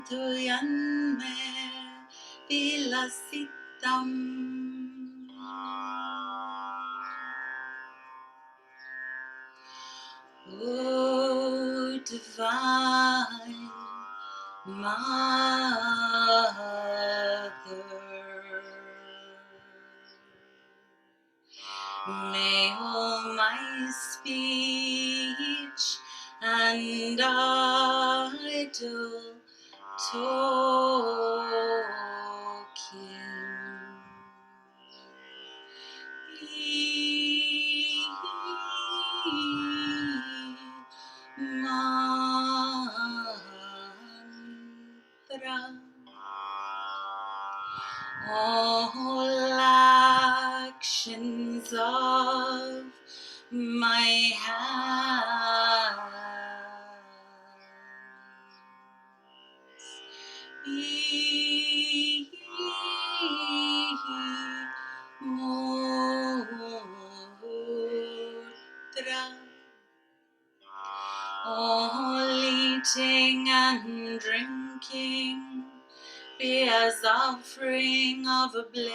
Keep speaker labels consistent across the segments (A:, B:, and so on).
A: Tuyanme vilasitam. O divine Mother, may all my speech and idle talking be mantra. All actions of my hands be mudra. All eating and drinking be as offering of oblations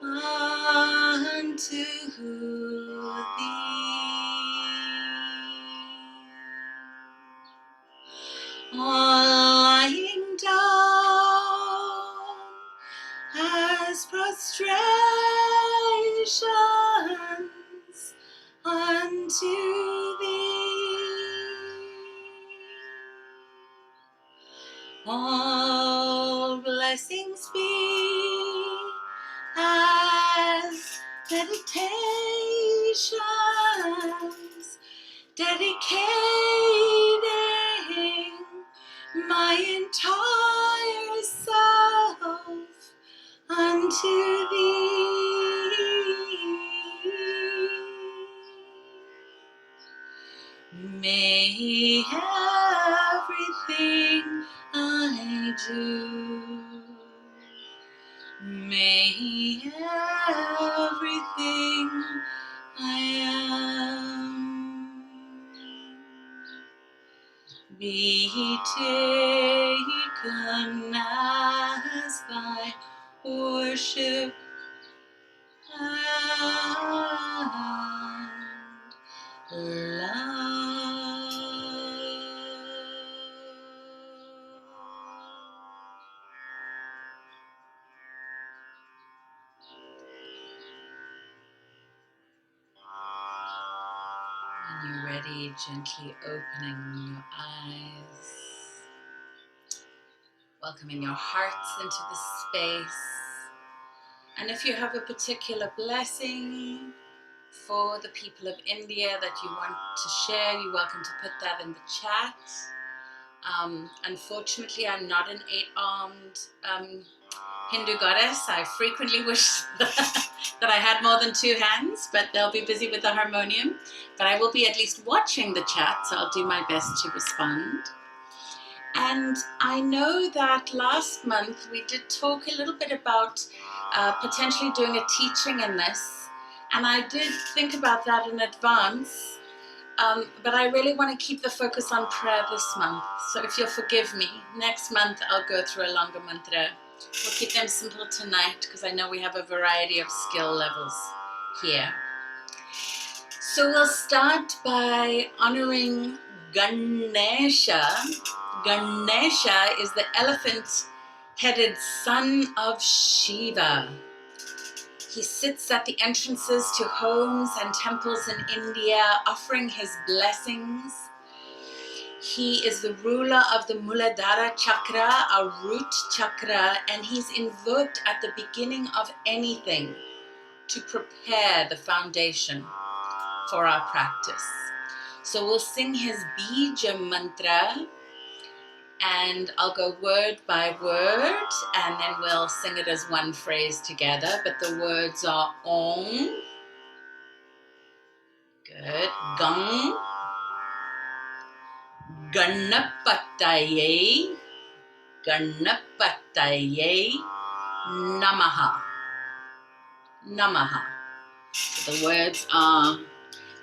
A: unto thee. All lying down as prostrations unto thee. All blessings be as meditations, dedicating my entire self unto thee. May everything I do, may everything I am be taken as thy worship and love. When you're ready, gently opening your eyes, welcoming your hearts into the space. And if you have a particular blessing for the people of India that you want to share, you're welcome to put that in the chat. Unfortunately, I'm not an 8-armed Hindu goddess. I frequently wish that I had more than 2 hands, but they'll be busy with the harmonium. But I will be at least watching the chat, so I'll do my best to respond. And I know that last month we did talk a little bit about potentially doing a teaching in this, and I did think about that in advance, but I really want to keep the focus on prayer this month. So if you'll forgive me, next month I'll go through a longer mantra. We'll keep them simple tonight because I know we have a variety of skill levels here. So we'll start by honoring Ganesha. Ganesha is the elephant-headed son of Shiva. He sits at the entrances to homes and temples in India, offering his blessings. He is the ruler of the Muladhara chakra, our root chakra, and he's invoked at the beginning of anything to prepare the foundation for our practice. So we'll sing his Bija mantra, and I'll go word by word, and then we'll sing it as one phrase together, but the words are Om, good, Gang, Ganapataye, Ganapataye, Namaha, Namaha. So the words are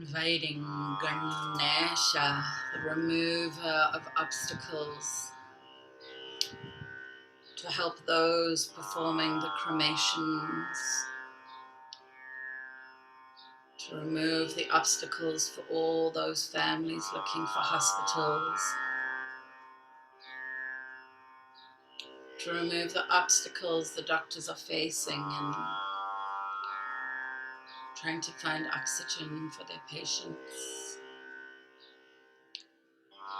A: Inviting Ganesha, the remover of obstacles, to help those performing the cremations, to remove the obstacles for all those families looking for hospitals, to remove the obstacles the doctors are facing in trying to find oxygen for their patients.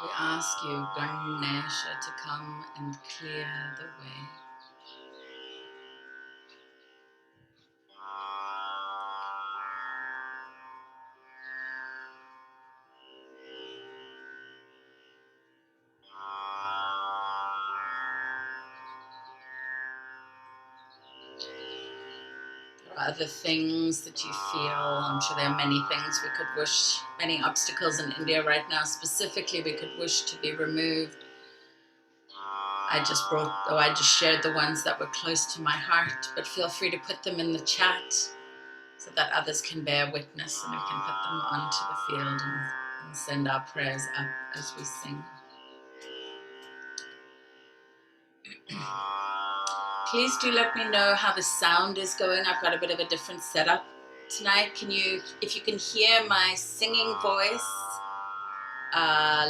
A: We ask you, Ganesha, to come and clear the way. Other things that you feel, I'm sure there are many things we could wish, many obstacles in India right now specifically we could wish to be removed. I just shared the ones that were close to my heart, but feel free to put them in the chat so that others can bear witness and we can put them onto the field and send our prayers up as we sing. Please do let me know how the sound is going. I've got a bit of a different setup tonight. If you can hear my singing voice,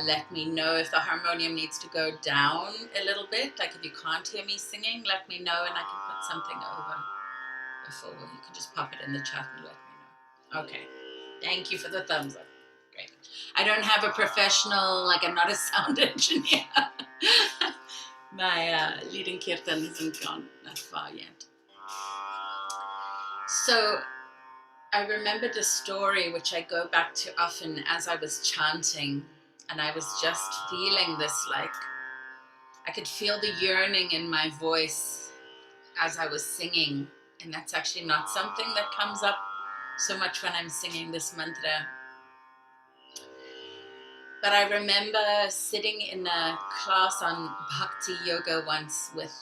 A: let me know if the harmonium needs to go down a little bit. Like if you can't hear me singing, let me know and I can put something over before. You can just pop it in the chat and let me know. Okay, thank you for the thumbs up. Great. I don't have a professional, like I'm not a sound engineer. My leading kirtan hasn't gone that far yet. So I remembered a story which I go back to often as I was chanting, and I was just feeling this, like I could feel the yearning in my voice as I was singing, and that's actually not something that comes up so much when I'm singing this mantra. But I remember sitting in a class on Bhakti Yoga once with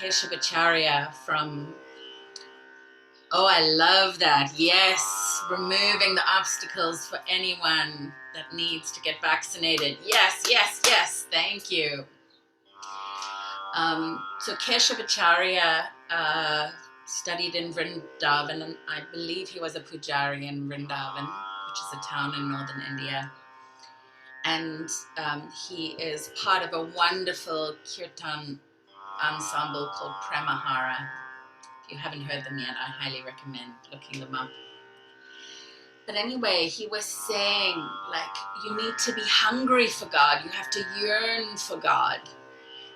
A: Keshavacharya from, oh, I love that. Yes, removing the obstacles for anyone that needs to get vaccinated. Yes, yes, yes, thank you. So Keshavacharya studied in Vrindavan, and I believe he was a pujari in Vrindavan, which is a town in northern India. And he is part of a wonderful kirtan ensemble called Premahara. If you haven't heard them yet, I highly recommend looking them up. But anyway, he was saying, like, you need to be hungry for God. You have to yearn for God.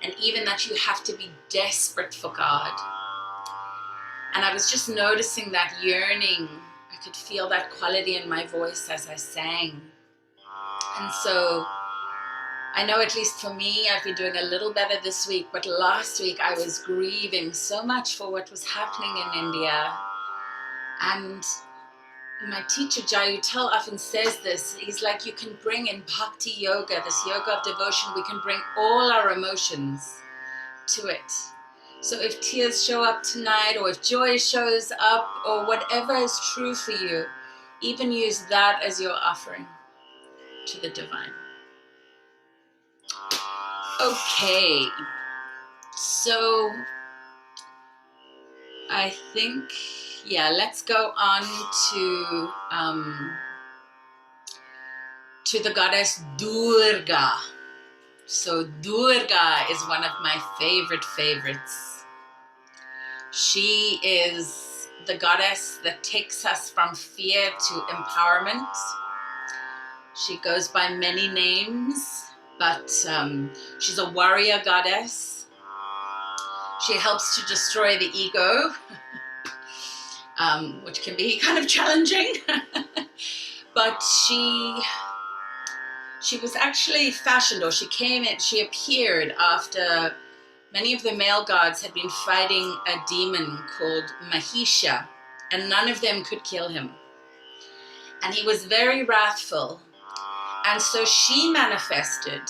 A: And even that you have to be desperate for God. And I was just noticing that yearning. I could feel that quality in my voice as I sang. And so I know, at least for me, I've been doing a little better this week, but last week I was grieving so much for what was happening in India. And my teacher, Jayutal, often says this. He's like, you can bring in Bhakti Yoga, this yoga of devotion, we can bring all our emotions to it. So if tears show up tonight, or if joy shows up, or whatever is true for you, even use that as your offering to the divine. Okay, so I think, yeah, let's go on to the goddess Durga. So Durga is one of my favorites. She is the goddess that takes us from fear to empowerment. She goes by many names, but she's a warrior goddess. She helps to destroy the ego, which can be kind of challenging. But she was actually fashioned, or she appeared after many of the male gods had been fighting a demon called Mahisha, and none of them could kill him. And he was very wrathful. And so she manifested.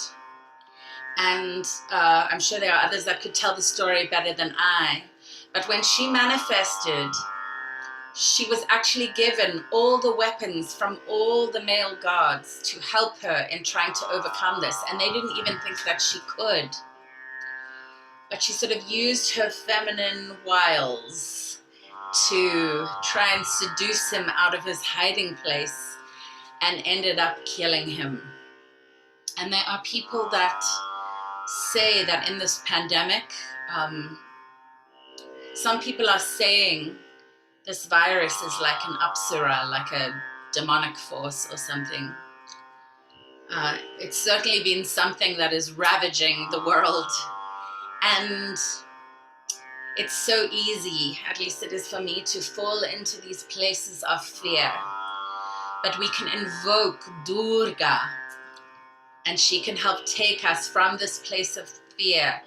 A: And I'm sure there are others that could tell the story better than I. But when she manifested, she was actually given all the weapons from all the male gods to help her in trying to overcome this. And they didn't even think that she could. But she sort of used her feminine wiles to try and seduce him out of his hiding place, and ended up killing him. And there are people that say that in this pandemic, some people are saying this virus is like an apsara, like a demonic force or something. It's certainly been something that is ravaging the world. And it's so easy, at least it is for me, to fall into these places of fear. But we can invoke Durga, and she can help take us from this place of fear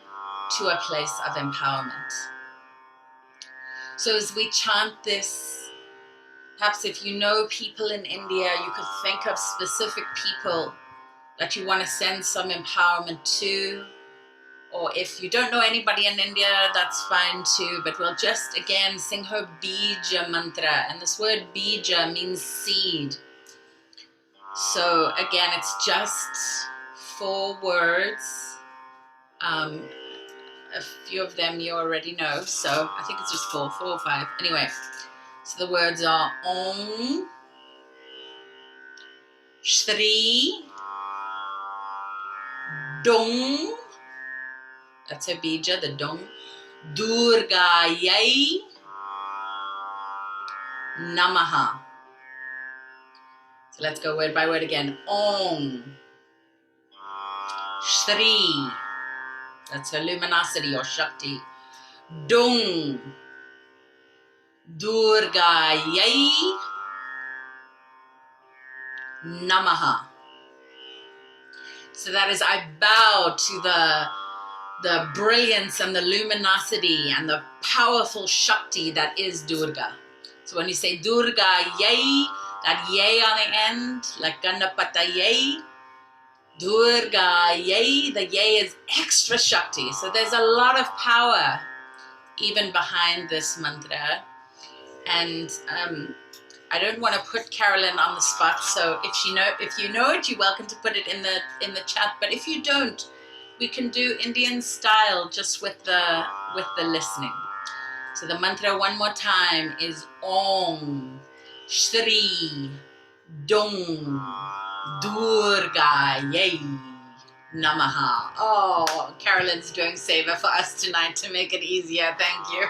A: to a place of empowerment. So as we chant this, perhaps if you know people in India, you could think of specific people that you want to send some empowerment to. Or if you don't know anybody in India, that's fine too. But we'll just, again, sing her Bija mantra. And this word Bija means seed. So again, it's just 4 words. A few of them you already know. So I think it's just 4 or 5. Anyway, so the words are Om, Shri, Dong. That's her bija, the Dong. Durgayai Namaha. So let's go word by word again. Om. Shri. That's her luminosity or Shakti. Dong. Durgayai Namaha. So that is, I bow to the brilliance and the luminosity and the powerful Shakti that is Durga. So when you say Durga Yay, that yay on the end, like Ganapata Yay, Durga Yay. The Yay is extra Shakti. So there's a lot of power even behind this mantra. And I don't want to put Carolyn on the spot. So if you know it, you're welcome to put it in the chat. But if you don't, we can do Indian style just with the listening. So the mantra one more time is Om Shri Dong Durga Yay Namaha. Oh, Carolyn's doing Seva for us tonight to make it easier. Thank you.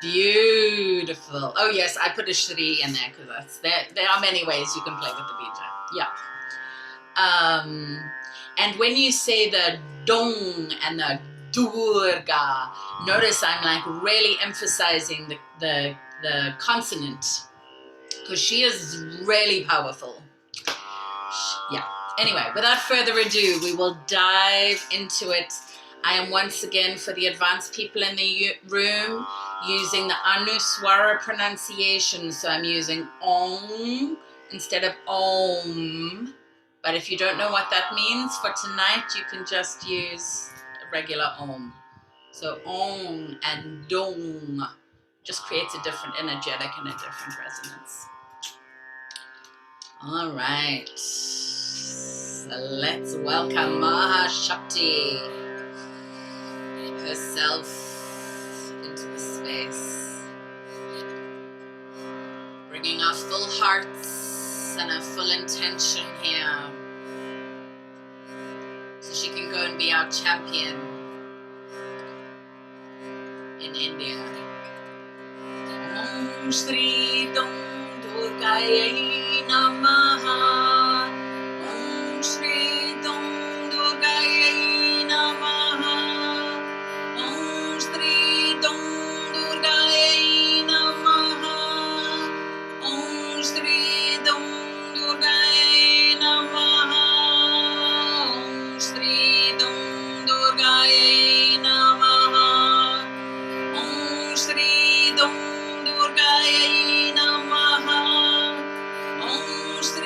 A: Beautiful. Oh yes, I put a Shri in there because there are many ways you can play with the Bija. Yeah. And when you say the Dong and the Durga, notice I'm like really emphasizing the consonant because she is really powerful. Yeah. Anyway, without further ado, we will dive into it. I am once again, for the advanced people in the room, using the Anuswara pronunciation. So I'm using Om instead of Om. But if you don't know what that means for tonight, you can just use a regular Om. So Om and Dong just creates a different energetic and a different resonance. All right. So let's welcome Mahashakti herself into the space. Bringing our full hearts and our full intention here. So she can go and be our champion in India. Om Shri Dong Durgayai Namaha. Om Shri Dong Durgayai Namaha. Om Shri Dong Durgayai Namaha. Om Shri Dong Durgayai Namaha. Om Shri Dong Durgayai Namaha. Om Shri Dong Durgayai Namaha. Om Shri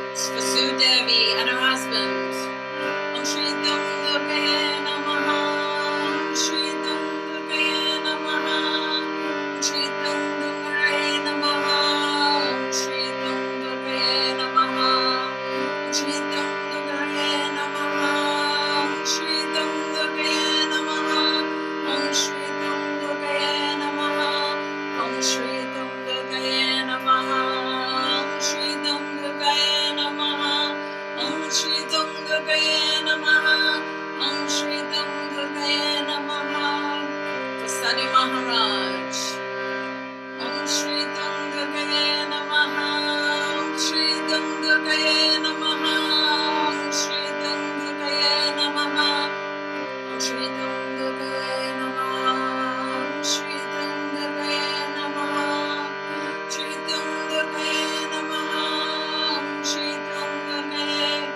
A: Sadi Maharaj. Om Shri Gangagaye Namaha. Om Shri Gangagaye Namaha. Om Shri Gangagaye Namaha. Om Shri Gangagaye Namaha. Om Shri Gangagaye Namaha. Shri Gangagaye Namaha. Om Shri Gangagaye.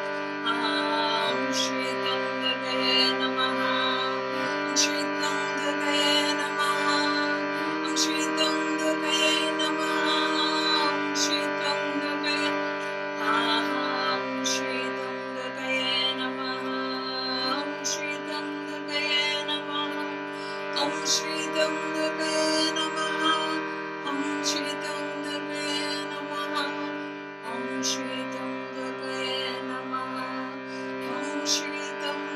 A: Om Shri Gangagaye Namaha. Om Shri Gangagaye Namaha. Om Shri Gangagaye Namaha. Om Shri Gangagaye. Om Shri Gangagaye Namaha. Om Shri Gangagaye Namaha. Om Shri Gangagaye Namaha. Om Shri Gangagaye Namaha.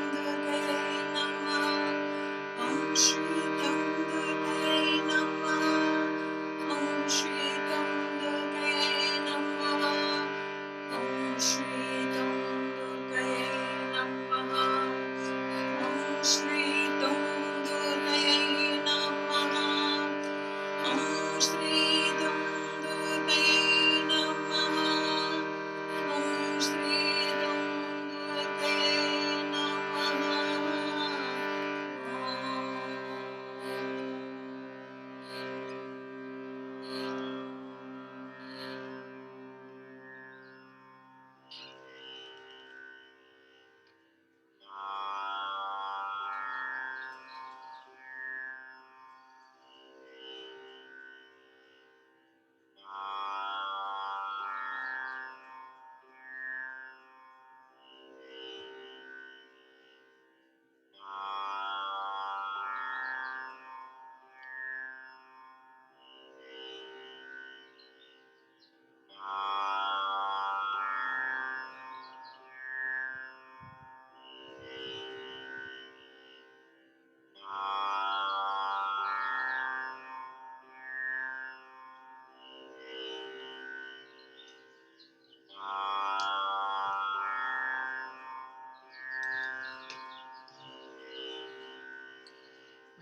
A: Om Shri Gangagaye Namaha. Om Shri Gangagaye Namaha. Om Shri Gangagaye Namaha. Om Shri Gangagaye Namaha. Om Shri Gangagaye Namaha. Om Shri Gangagaye Namaha. Om Shri Gangagaye Namaha. Om Shri Gangagaye Namaha.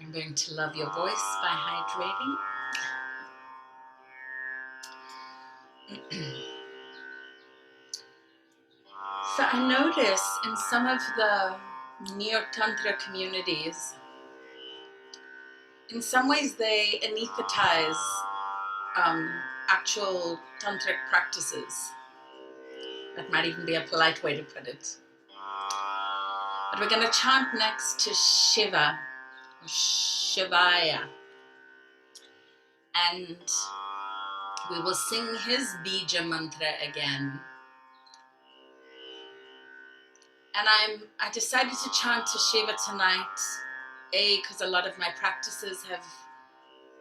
A: I'm going to love your voice by hydrating. So I notice in some of the Neo-Tantra communities, in some ways they anesthetize actual tantric practices. That might even be a polite way to put it. But we're going to chant next to Shiva, or Shivaya, and we will sing his Bija mantra again. And I decided to chant to Shiva tonight, because a lot of my practices have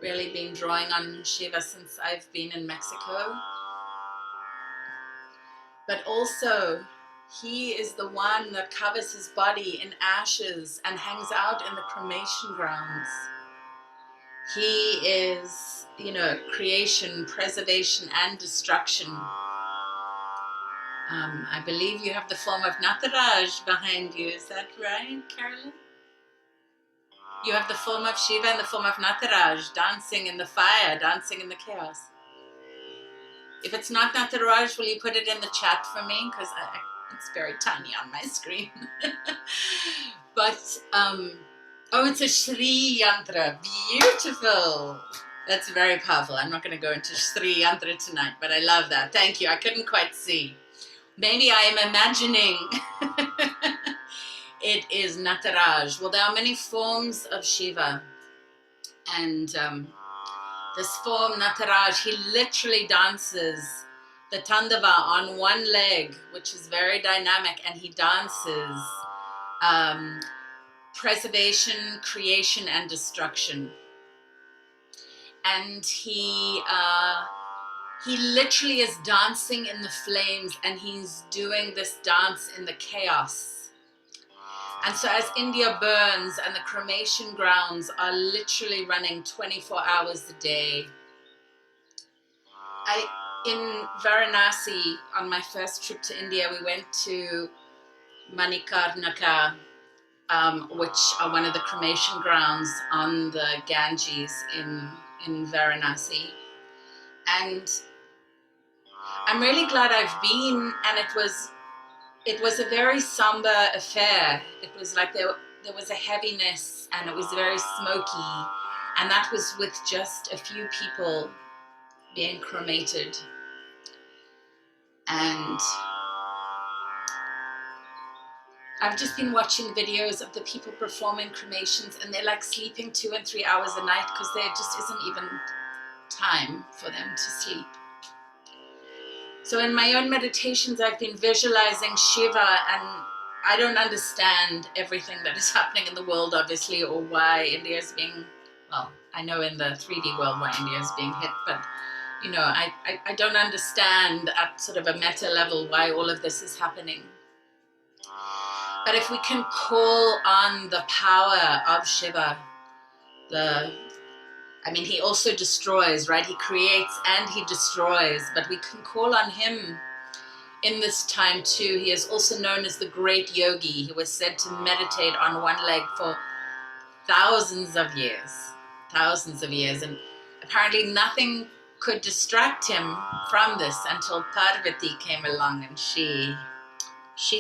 A: really been drawing on Shiva since I've been in Mexico. But also, he is the one that covers his body in ashes and hangs out in the cremation grounds. He is, creation, preservation, and destruction. I believe you have the form of Nataraj behind you. Is that right, Carolyn? You have the form of Shiva and the form of Nataraj, dancing in the fire, dancing in the chaos. If it's not Nataraj, will you put it in the chat for me? Because it's very tiny on my screen. But, oh, it's a Shri Yantra. Beautiful. That's very powerful. I'm not going to go into Shri Yantra tonight, but I love that. Thank you. I couldn't quite see. Maybe I am imagining it is Nataraj. Well, there are many forms of Shiva. And this form, Nataraj, he literally dances the Tandava on one leg, which is very dynamic, and he dances preservation, creation, and destruction. And he literally is dancing in the flames, and he's doing this dance in the chaos. And so as India burns and the cremation grounds are literally running 24 hours a day, in Varanasi, on my first trip to India, we went to Manikarnika, which are one of the cremation grounds on the Ganges in Varanasi. And I'm really glad I've been, and it was a very somber affair. It was like there was a heaviness, and it was very smoky, and that was with just a few people being cremated. And I've just been watching videos of the people performing cremations, and they're like sleeping 2 and 3 hours a night because there just isn't even time for them to sleep. So in my own meditations, I've been visualizing Shiva, and I don't understand everything that is happening in the world, obviously, or why India is being, well, I know in the 3D world why India is being hit, but you know, I don't understand at sort of a meta level why all of this is happening. But if we can call on the power of Shiva, he also destroys, right? He creates and he destroys, but we can call on him in this time too. He is also known as the great yogi. He was said to meditate on one leg for thousands of years, and apparently nothing could distract him from this until Parvati came along, and she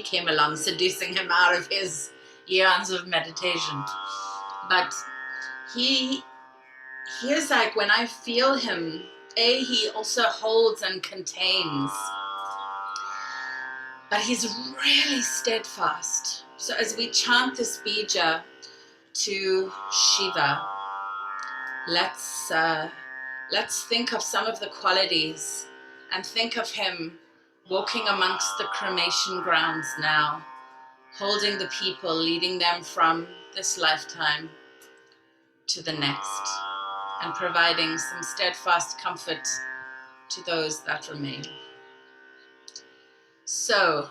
A: came along seducing him out of his eons of meditation. But he is like, when I feel him, he also holds and contains, but he's really steadfast. So as we chant this Bija to Shiva, let's think of some of the qualities and think of him walking amongst the cremation grounds now, holding the people, leading them from this lifetime to the next, and providing some steadfast comfort to those that remain. So,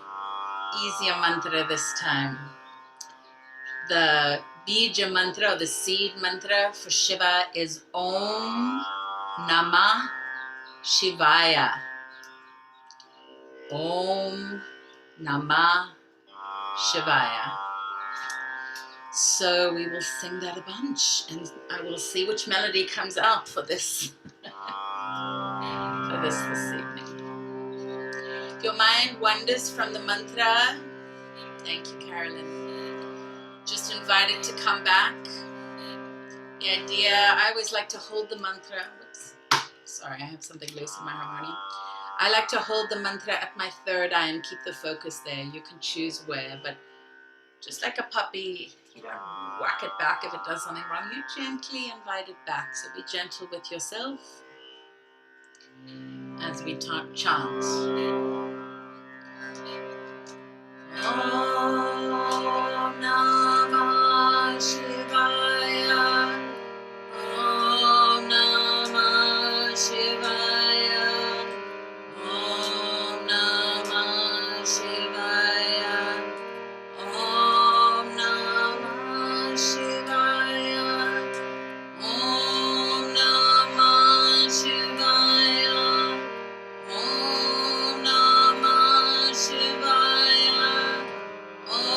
A: easier mantra this time. The Bija mantra, or the seed mantra for Shiva, is Om Namah Shivaya. Om Namah Shivaya. So we will sing that a bunch, and I will see which melody comes out for this this evening. If your mind wanders from the mantra, thank you, Carolyn. Just invite it to come back. The idea, I always like to hold the mantra. Whoops, sorry, I have something loose in my harmonium. I like to hold the mantra at my third eye and keep the focus there. You can choose where, but just like a puppy, you don't whack it back if it does something wrong. You gently invite it back. So be gentle with yourself as we chant. Om Namah Shivaya. Om Namah Shivaya. Om Namah Shivaya. Om Namah Shivaya. Om Namah Shivaya. Om Namah Shivaya. Om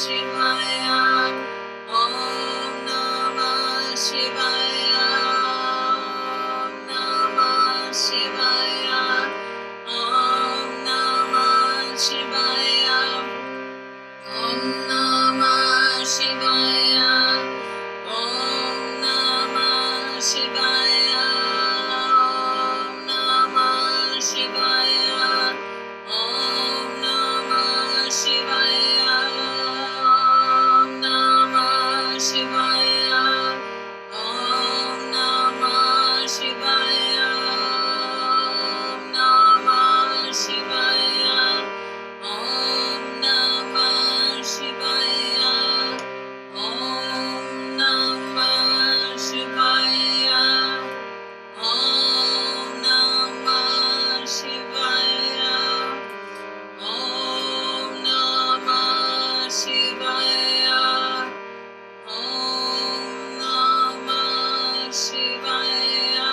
A: Shivaya. Om Namah Shivaya. Om Namah Shivaya. Om Namah Shivaya. Om Namah Shivaya. Om Namah Shivaya. Om Namah Shivaya. Om Namah Shivaya. Om Namah Shivaya. Om Namah Shivaya. Om Namah Shivaya. Om Namah Shivaya. Om Namah Shivaya. Om Namah Shivaya. Om Namah Shivaya. Om Namah Shivaya.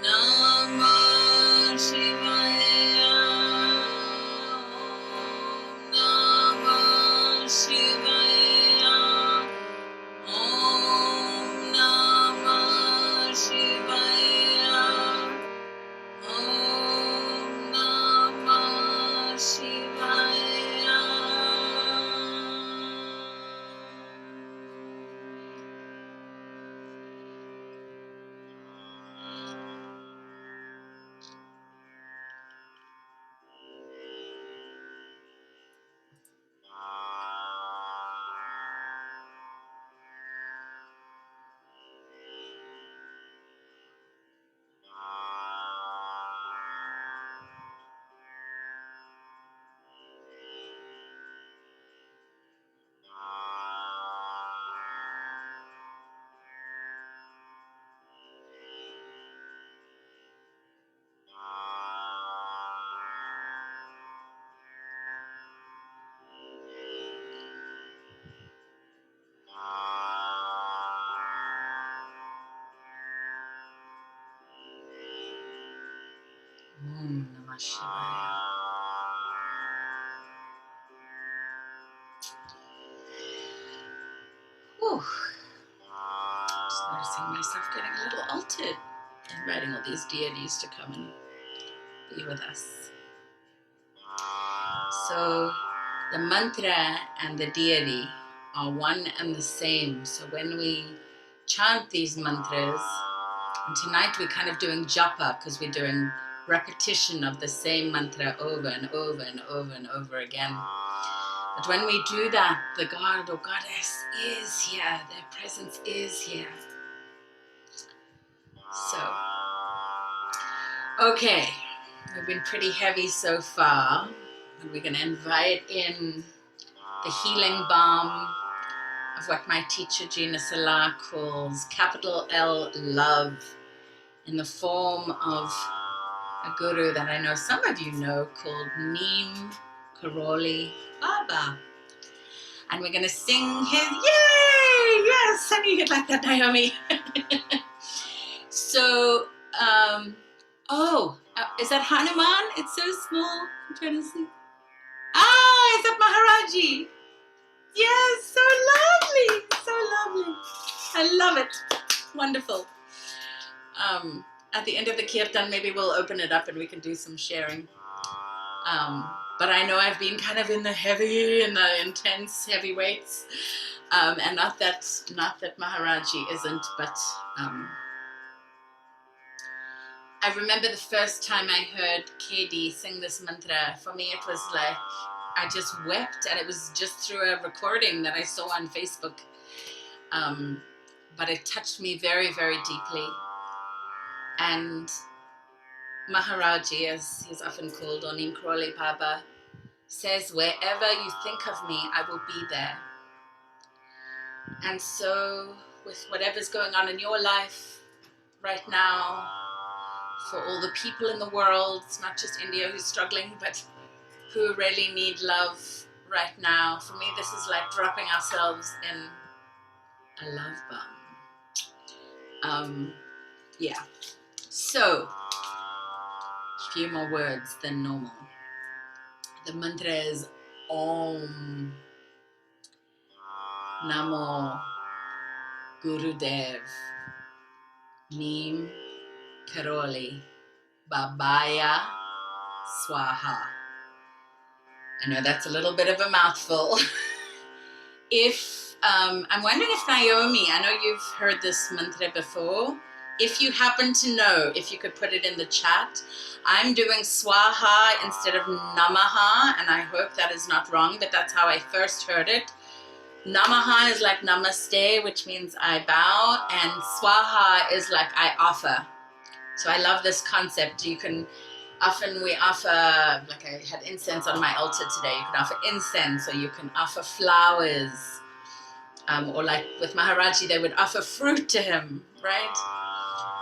A: Namah Shivaya. Om Namah Shivaya. Om Namah Shivaya. Om Namah Shivaya. Om Namah Shivaya. Whew. Just noticing myself getting a little altered. Inviting all these deities to come and be with us. So the mantra and the deity are one and the same. So when we chant these mantras, and tonight we're kind of doing japa because we're doing repetition of the same mantra over and over and over and over again. But when we do that, the god or goddess is here, their presence is here. So, okay, we've been pretty heavy so far, and we're going to invite in the healing balm of what my teacher Gina Salah calls capital L love, in the form of a guru that I know some of you know called Neem Karoli Baba. And we're going to sing his, yay, yes, I knew you'd like that, Naomi. So, is that Hanuman? It's so small, I'm trying to see. Ah, is that Maharaji? Yes, so lovely, so lovely. I love it, wonderful. At the end of the kirtan, maybe we'll open it up and we can do some sharing. But I know I've been kind of in the intense heavy weights, and not that Maharaji isn't, but I remember the first time I heard KD sing this mantra. For me, it was like I just wept, and it was just through a recording that I saw on Facebook. But it touched me very, very deeply. And Maharaji, as he's often called, or Neem Karoli Baba, says, wherever you think of me, I will be there. And so, with whatever's going on in your life right now, for all the people in the world, it's not just India who's struggling, but who really need love right now. For me, this is like dropping ourselves in a love bomb. Yeah. So, a few more words than normal. The mantra is Om Namo Gurudev Neem Karoli Babaya Swaha. I know that's a little bit of a mouthful. I'm wondering if Naomi, I know you've heard this mantra before. If you happen to know, if you could put it in the chat. I'm doing Swaha instead of Namaha, and I hope that is not wrong, but that's how I first heard it. Namaha is like Namaste, which means I bow, and Swaha is like I offer. So I love this concept. You can, often we offer, like I had incense on my altar today, you can offer incense, or you can offer flowers, or like with Maharaji, they would offer fruit to him, right?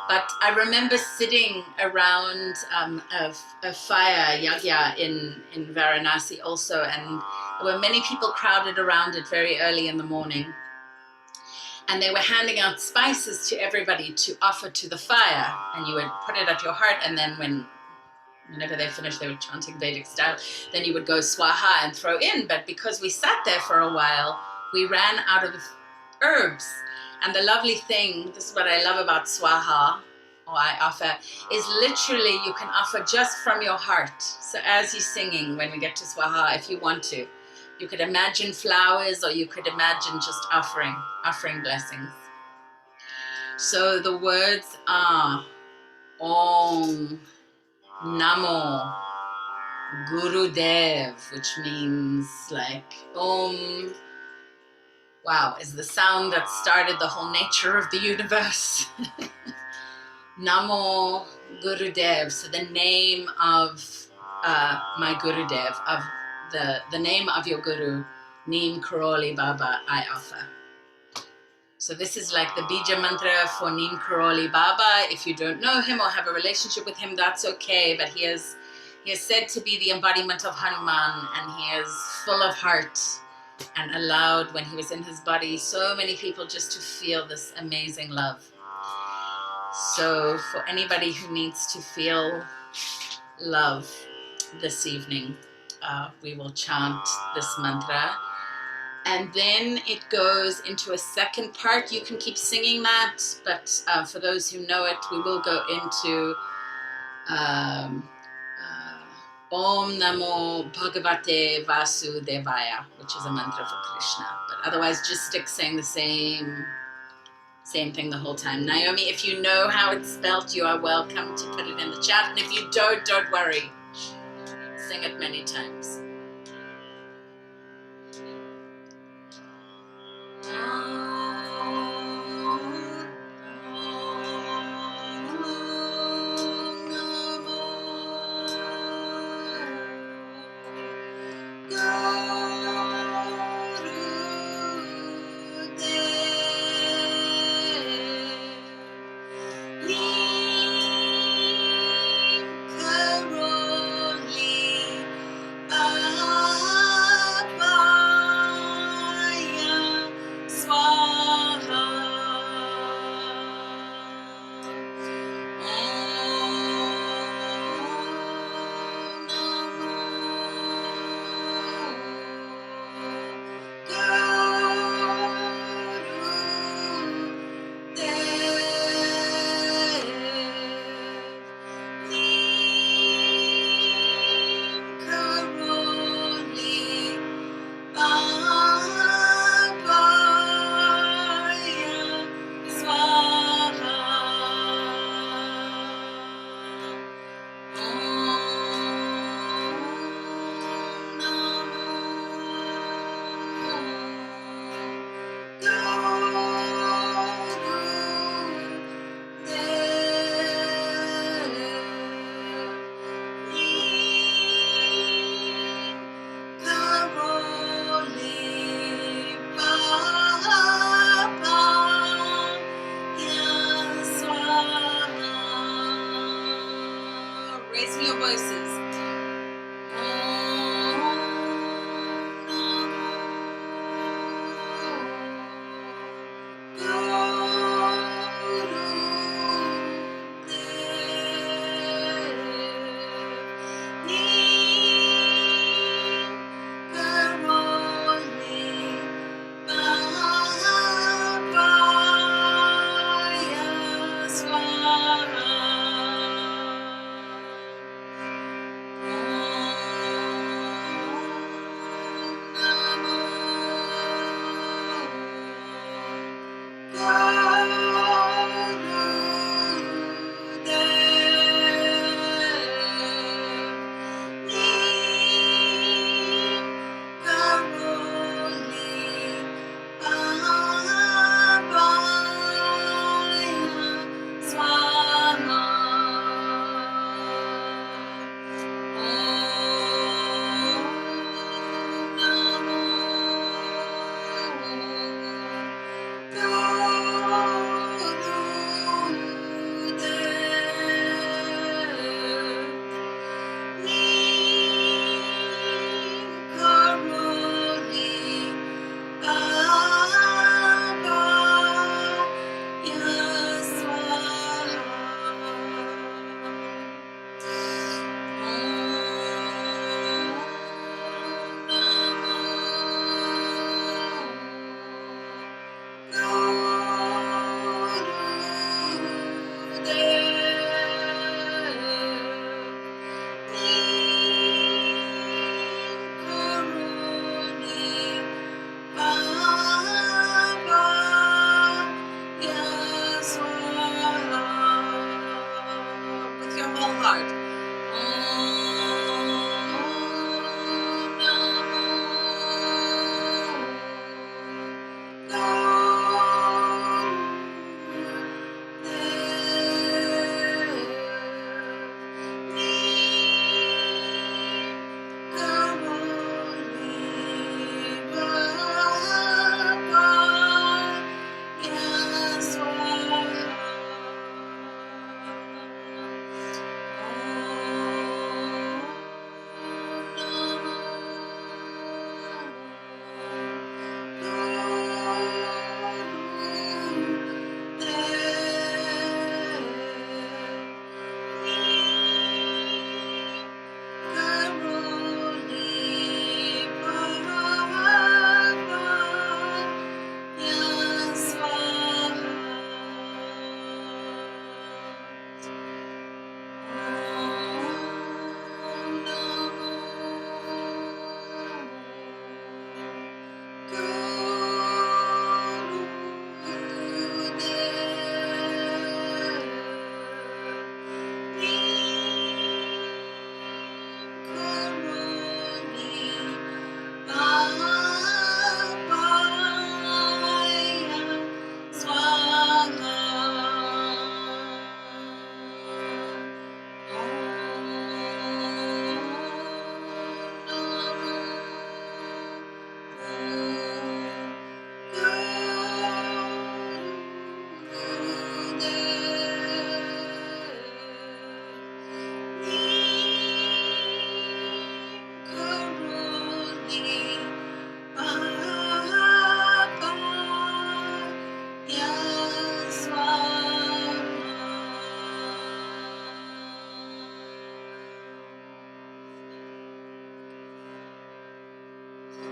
A: But I remember sitting around a fire, yagya, in Varanasi also, and there were many people crowded around it very early in the morning. And they were handing out spices to everybody to offer to the fire. And you would put it at your heart, and then whenever they finished, they were chanting Vedic style, then you would go swaha and throw in. But because we sat there for a while, we ran out of herbs. And the lovely thing, this is what I love about swaha, or I offer, is literally you can offer just from your heart. So as you're singing, when we get to swaha, if you want to, you could imagine flowers, or you could imagine just offering blessings. So the words are Om Namo Gurudev, which means like Om, wow, is the sound that started the whole nature of the universe. Namo Gurudev, so the name of my Gurudev, of the name of your Guru, Neem Karoli Baba, I offer. So this is like the Bija mantra for Neem Karoli Baba. If you don't know him or have a relationship with him, that's okay, but he is said to be the embodiment of Hanuman, and he is full of heart and allowed, when he was in his body, so many people just to feel this amazing love. So for anybody who needs to feel love this evening, we will chant this mantra. And then it goes into a second part. You can keep singing that, but for those who know it, we will go into Om Namo Bhagavate Vasudevaya, which is a mantra for Krishna. But otherwise, just stick saying the same thing the whole time. Naomi, if you know how it's spelled, you are welcome to put it in the chat. And if you don't worry. Sing it many times.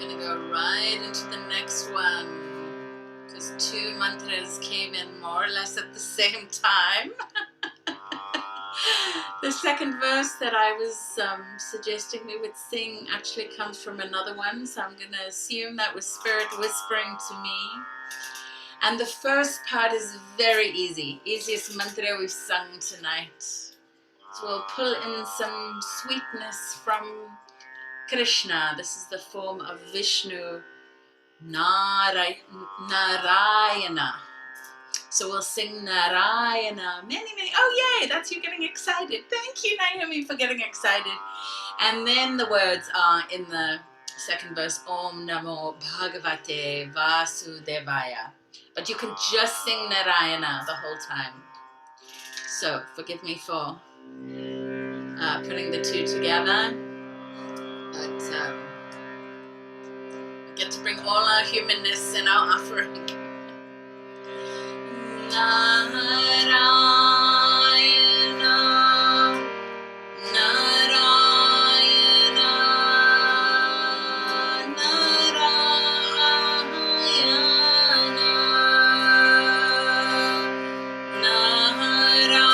A: going to go right into the next one, because 2 mantras came in more or less at the same time. The second verse that I was suggesting we would sing actually comes from another one, so I'm going to assume that was Spirit whispering to me. And the first part is very easy, easiest mantra we've sung tonight. So we'll pull in some sweetness from Krishna. This is the form of Vishnu, Narayana. So we'll sing Narayana, many, oh yay, that's you getting excited. Thank you, Naomi, for getting excited. And then the words are in the second verse, Om Namo Bhagavate Vasudevaya. But you can just sing Narayana the whole time. So forgive me for putting the two together. But we get to bring all our humanness in our offering. Narayana, Narayana, Narayana, Narayana, Narayana, Narayana.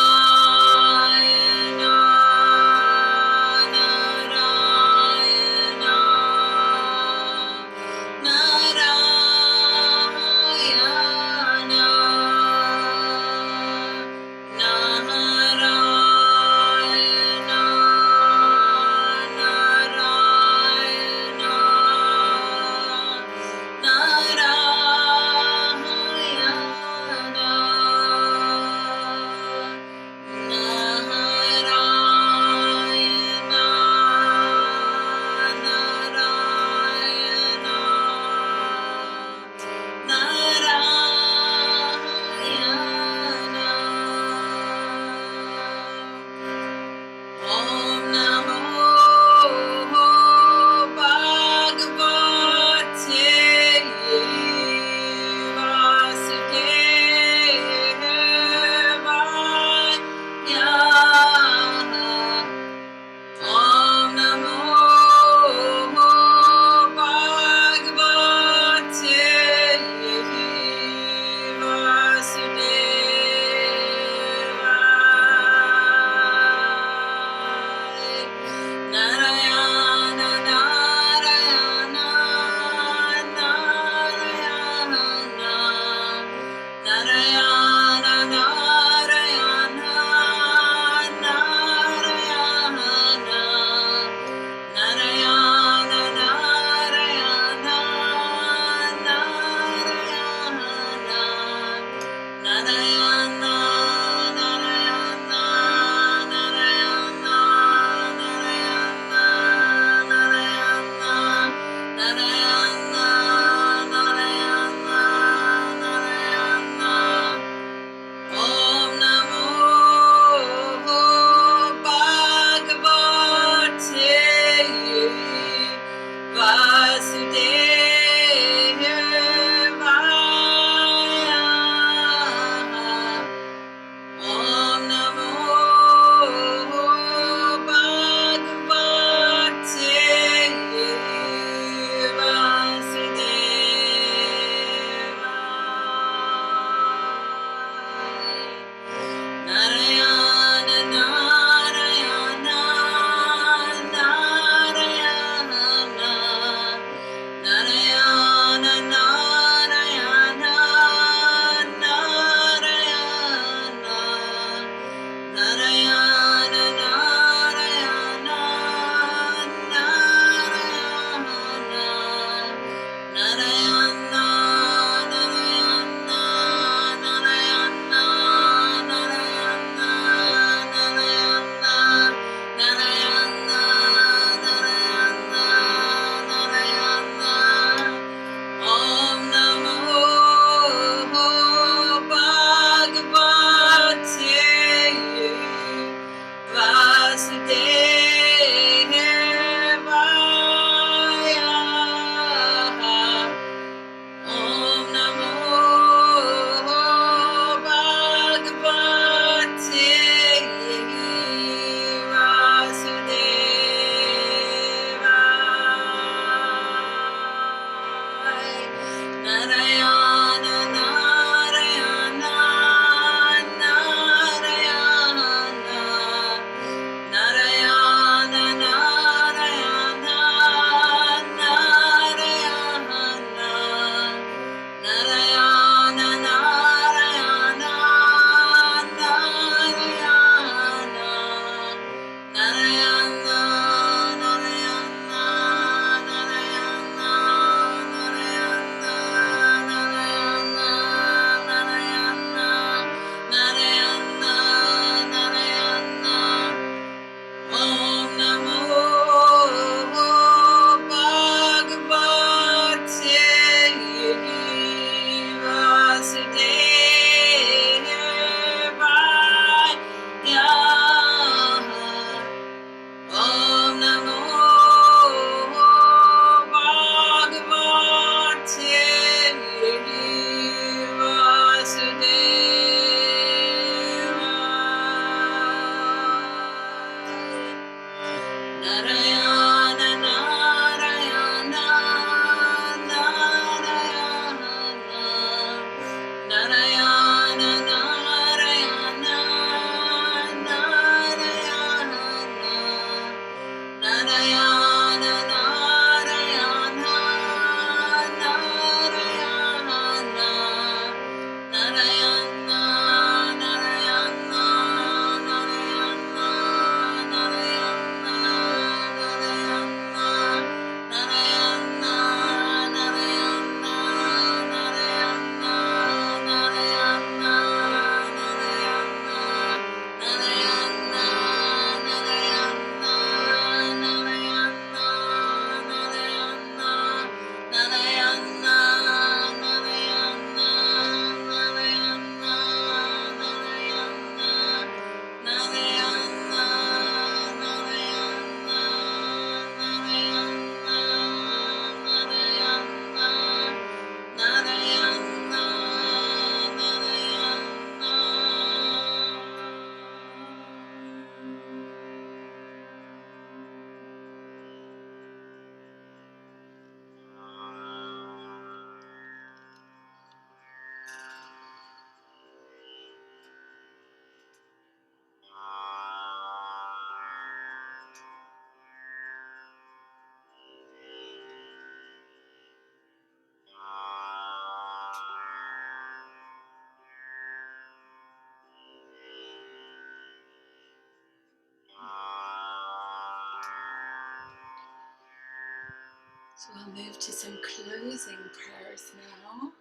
A: So we'll move to some closing prayers now.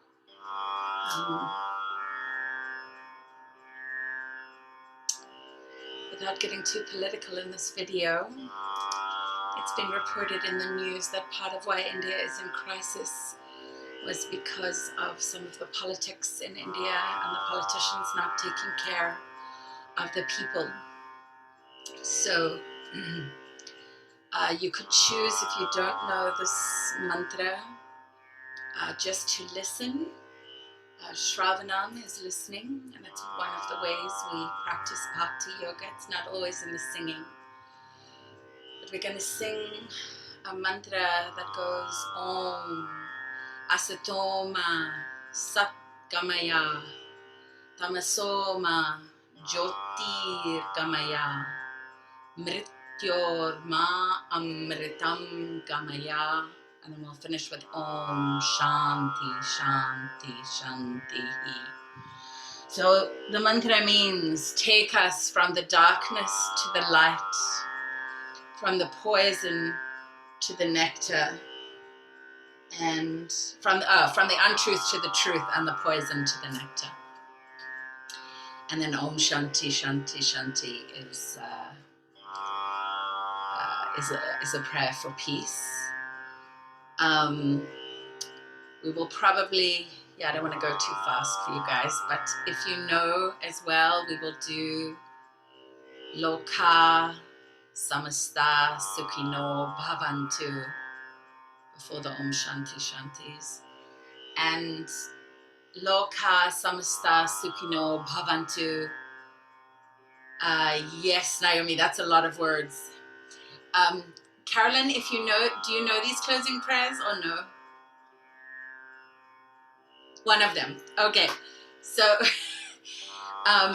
A: Without getting too political in this video, it's been reported in the news that part of why India is in crisis was because of some of the politics in India and the politicians not taking care of the people. So you could choose, if you don't know this mantra, just to listen. Shravanam is listening, and it's one of the ways we practice bhakti yoga. It's not always in the singing. But we're going to sing a mantra that goes Om Asatoma Satgamaya Tamasoma Jyotirgamaya Mrityorma Amritam Gamaya. And then we'll finish with Om Shanti Shanti Shanti. So the mantra means take us from the darkness to the light, from the poison to the nectar, and from the untruth to the truth, and the poison to the nectar. And then Om Shanti Shanti Shanti is a prayer for peace. We will probably, I don't want to go too fast for you guys, but if you know as well, we will do Loka Samasta Sukhino Bhavantu before the Om Shanti Shantis. And Loka Samasta Sukhino Bhavantu. Yes, Naomi, that's a lot of words. Carolyn, if you know, do you know these closing prayers or no? One of them. Okay. So, let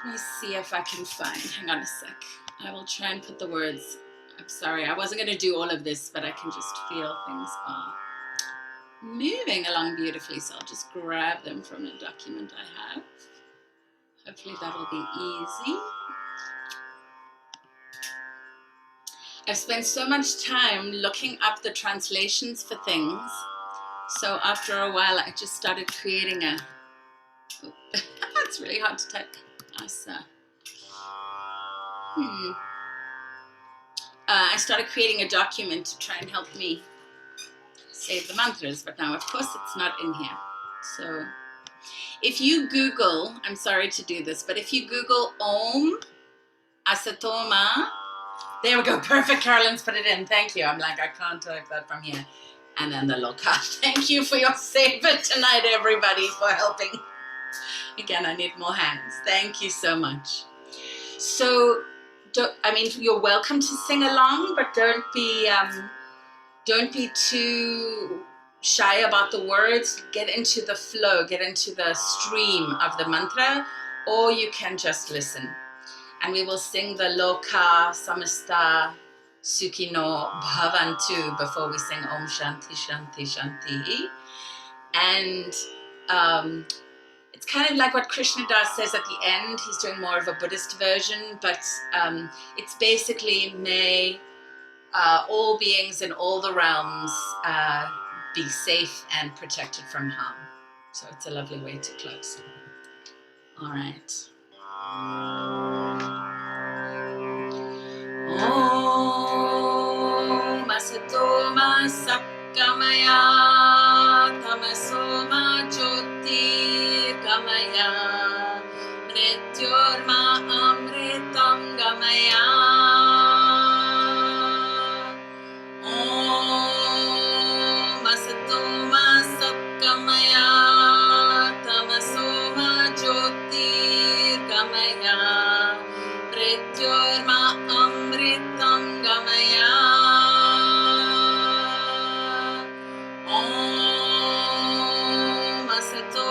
A: me see if I can find, hang on a sec. I will try and put the words. I'm sorry, I wasn't going to do all of this, but I can just feel things are moving along beautifully. So I'll just grab them from a document I have. Hopefully that'll be easy. I've spent so much time looking up the translations for things. So after a while, I just started creating a, it's really hard to type. I started creating a document to try and help me say the mantras, but now of course it's not in here. So if you Google, I'm sorry to do this, but if you Google Om Asatoma, there we go, perfect, Carolyn's put it in, thank you. I'm like, I can't type that from here. And then the Loka. Thank you for your savor tonight, everybody, for helping. Again, I need more hands. Thank you so much. So, you're welcome to sing along, but don't be too shy about the words. Get into the flow, get into the stream of the mantra, or you can just listen. And we will sing the Loka Samasta Sukhino Bhavantu before we sing Om Shanti Shanti Shanti. And it's kind of like what Krishnadas says at the end. He's doing more of a Buddhist version, but it's basically may all beings in all the realms be safe and protected from harm. So it's a lovely way to close. All right. Om Asatoma Satgamaya Tamasoma Jyotirgamaya Mrityorma Amritam Gamaya. Om Asatoma Satgamaya Tamasoma Jyotirgamaya Mrityorma Amritam Gamaya. Om Asato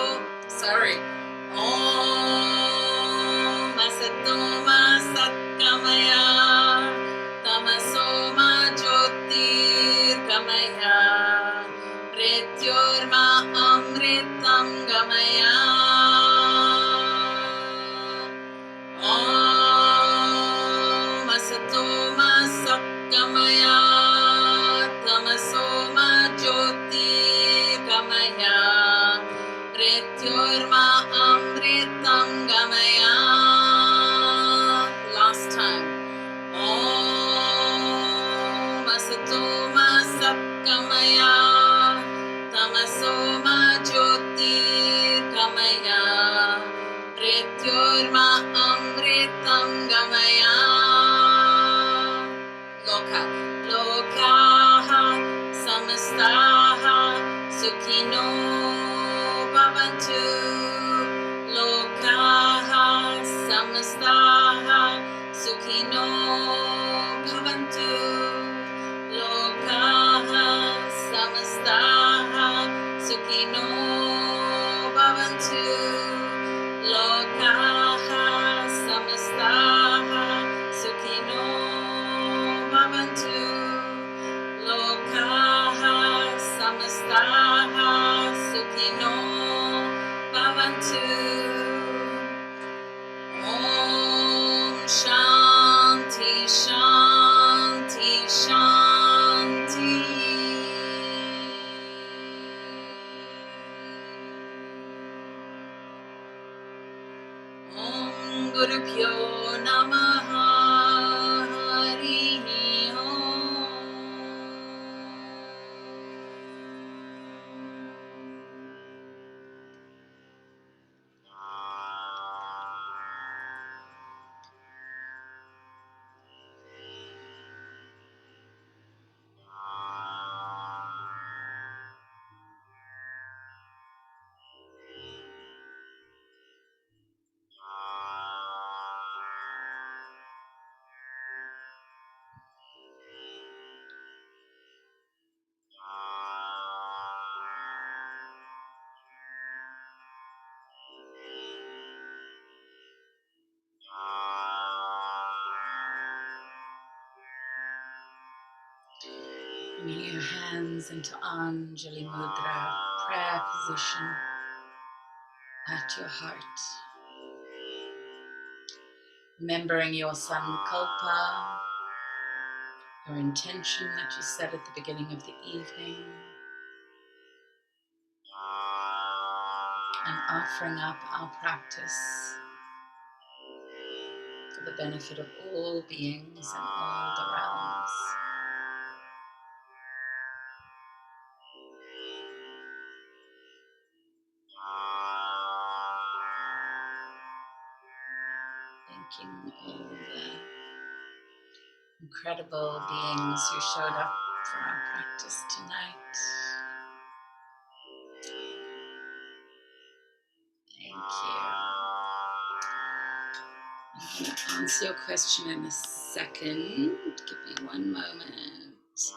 A: Soma Satkamaya, Tamasoma Jyotir Kamaya, Mrityorma Amritam Gamaya. Lokaha Samastaha Sukhino Bhavantu. Lokaha Samastaha Sukhino Bhavantu. Lokaha Samastaha Sukhino Bhavantu. Lokaha Samastaha Sukhino Bhavantu. Lokaha Samastaha Sukhino Bhavantu. Om Shanti Shanti Shanti. Om Guru Pyo Namaha. Harihi Om. Bringing your hands into Anjali Mudra, prayer position at your heart. Remembering your sankalpa, your intention that you set at the beginning of the evening, and offering up our practice for the benefit of all beings and all the realms. Thanking all the incredible beings who showed up for our practice tonight. Thank you. I'm going to answer your question in a second. Give me one moment.